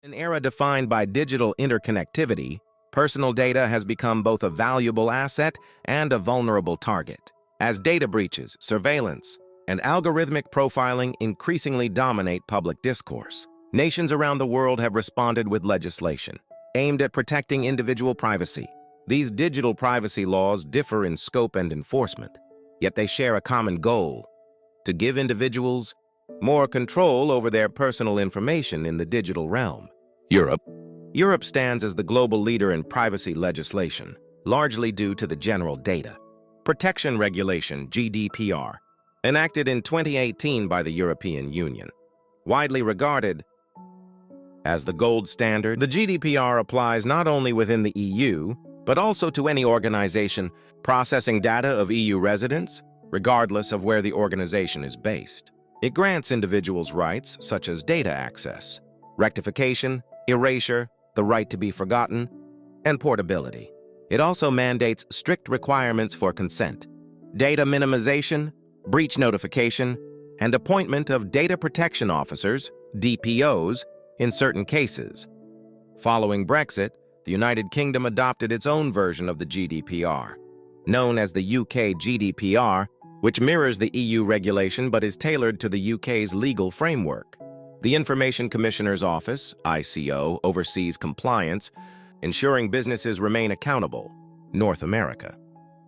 In an era defined by digital interconnectivity, personal data has become both a valuable asset and a vulnerable target. As data breaches, surveillance, and algorithmic profiling increasingly dominate public discourse, nations around the world have responded with legislation aimed at protecting individual privacy. These digital privacy laws differ in scope and enforcement, yet they share a common goal: to give individuals more control over their personal information in the digital realm. Europe stands as the global leader in privacy legislation, largely due to the General Data Protection Regulation, GDPR, enacted in 2018 by the European Union. Widely regarded as the gold standard, the GDPR applies not only within the EU, but also to any organization processing data of EU residents, regardless of where the organization is based. It grants individuals rights such as data access, rectification, erasure, the right to be forgotten, and portability. It also mandates strict requirements for consent, data minimization, breach notification, and appointment of data protection officers, DPOs, in certain cases. Following Brexit, the United Kingdom adopted its own version of the GDPR, known as the UK GDPR, which mirrors the EU regulation but is tailored to the UK's legal framework. The Information Commissioner's Office, ICO, oversees compliance, ensuring businesses remain accountable. North America.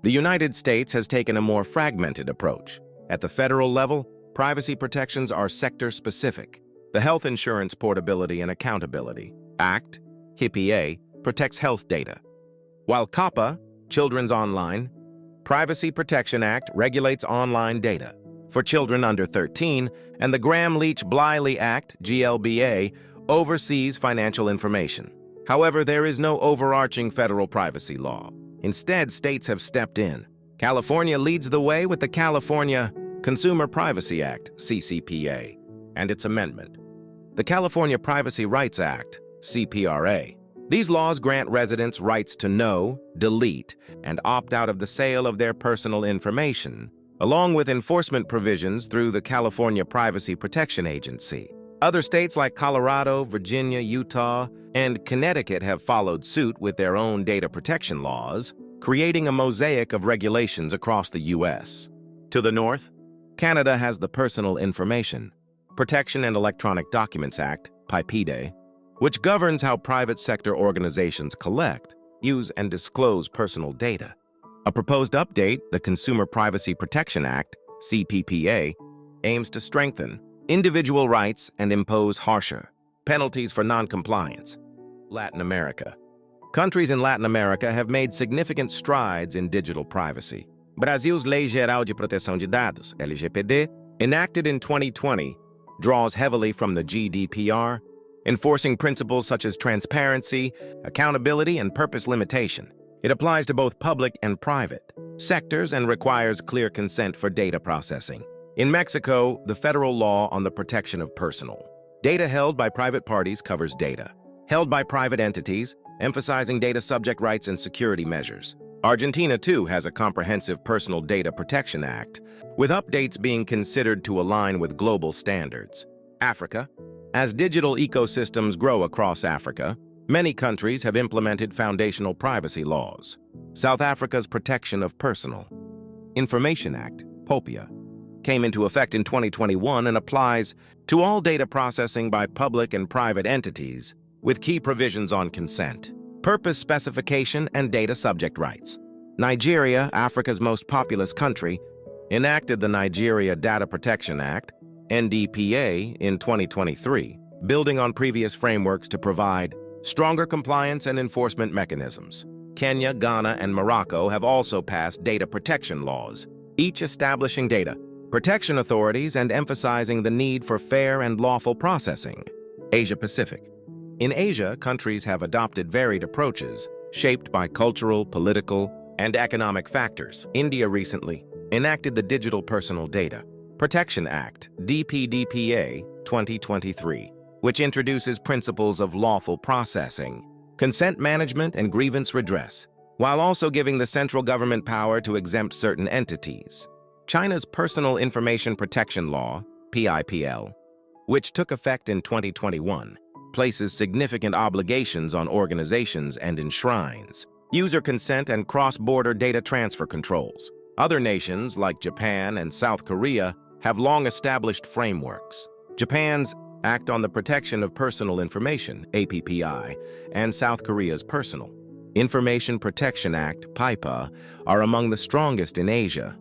The United States has taken a more fragmented approach. At the federal level, privacy protections are sector-specific. The Health Insurance Portability and Accountability Act, HIPAA, protects health data, while COPPA, Children's Online Privacy Protection Act, regulates online data for children under 13, and the Gramm-Leach-Bliley Act, GLBA, oversees financial information. However, there is no overarching federal privacy law. Instead, states have stepped in. California leads the way with the California Consumer Privacy Act, CCPA, and its amendment, the California Privacy Rights Act, CPRA. These laws grant residents rights to know, delete, and opt out of the sale of their personal information, along with enforcement provisions through the California Privacy Protection Agency. Other states like Colorado, Virginia, Utah, and Connecticut have followed suit with their own data protection laws, creating a mosaic of regulations across the U.S. To the north, Canada has the Personal Information Protection and Electronic Documents Act, PIPEDA, which governs how private sector organizations collect, use, and disclose personal data. A proposed update, the Consumer Privacy Protection Act, CPPA, aims to strengthen individual rights and impose harsher penalties for non-compliance. Latin America. Countries in Latin America have made significant strides in digital privacy. Brasil's Lei Geral de Proteção de Dados, LGPD, enacted in 2020, draws heavily from the GDPR, enforcing principles such as transparency, accountability, and purpose limitation. It applies to both public and private sectors and requires clear consent for data processing. In Mexico, the federal law on the protection of personal data held by private parties covers data held by private entities, emphasizing data subject rights and security measures. Argentina, too, has a comprehensive Personal Data Protection Act, with updates being considered to align with global standards. Africa. As digital ecosystems grow across Africa, many countries have implemented foundational privacy laws. South Africa's Protection of Personal Information Act, POPIA, came into effect in 2021 and applies to all data processing by public and private entities, with key provisions on consent, purpose specification, and data subject rights. Nigeria, Africa's most populous country, enacted the Nigeria Data Protection Act, NDPA, in 2023, building on previous frameworks to provide stronger compliance and enforcement mechanisms. Kenya, Ghana, and Morocco have also passed data protection laws, each establishing data protection authorities and emphasizing the need for fair and lawful processing. Asia Pacific. In Asia, countries have adopted varied approaches, shaped by cultural, political, and economic factors. India recently enacted the Digital Personal Data Protection Act, DPDPA, 2023, which introduces principles of lawful processing, consent management, and grievance redress, while also giving the central government power to exempt certain entities. China's Personal Information Protection Law, PIPL, which took effect in 2021, places significant obligations on organizations and enshrines user consent and cross-border data transfer controls. Other nations, like Japan and South Korea, have long established frameworks. Japan's Act on the Protection of Personal Information, APPI, and South Korea's Personal Information Protection Act, PIPA, are among the strongest in Asia,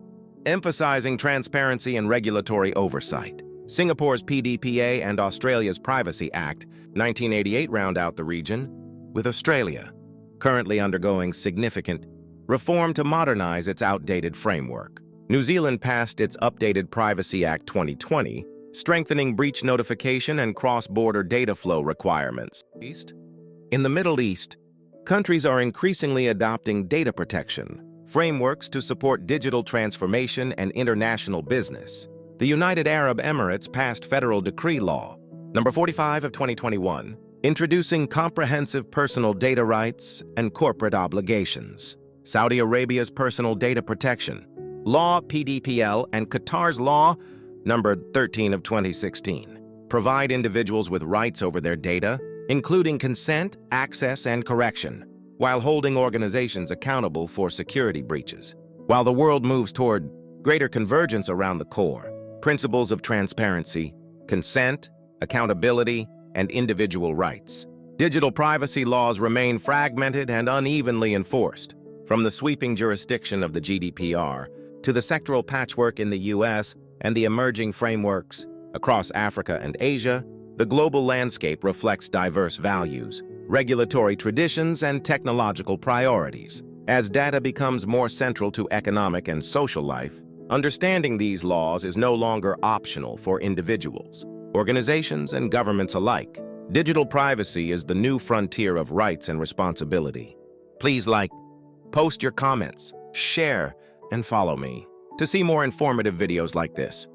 emphasizing transparency and regulatory oversight. Singapore's PDPA and Australia's Privacy Act, 1988, round out the region, with Australia currently undergoing significant reform to modernize its outdated framework. New Zealand passed its updated Privacy Act 2020, strengthening breach notification and cross-border data flow requirements. In the Middle East, countries are increasingly adopting data protection frameworks to support digital transformation and international business. The United Arab Emirates passed Federal Decree Law Number 45 of 2021, introducing comprehensive personal data rights and corporate obligations. Saudi Arabia's Personal Data Protection Law, PDPL, and Qatar's Law Number 13 of 2016 provide individuals with rights over their data, including consent, access, and correction, while holding organizations accountable for security breaches. While the world moves toward greater convergence around the core principles of transparency, consent, accountability, and individual rights, digital privacy laws remain fragmented and unevenly enforced. From the sweeping jurisdiction of the GDPR to the sectoral patchwork in the US and the emerging frameworks across Africa and Asia, the global landscape reflects diverse values, regulatory traditions, and technological priorities. As data becomes more central to economic and social life, understanding these laws is no longer optional for individuals, organizations, and governments alike. Digital privacy is the new frontier of rights and responsibility. Please post your comments, share, and follow me to see more informative videos like this.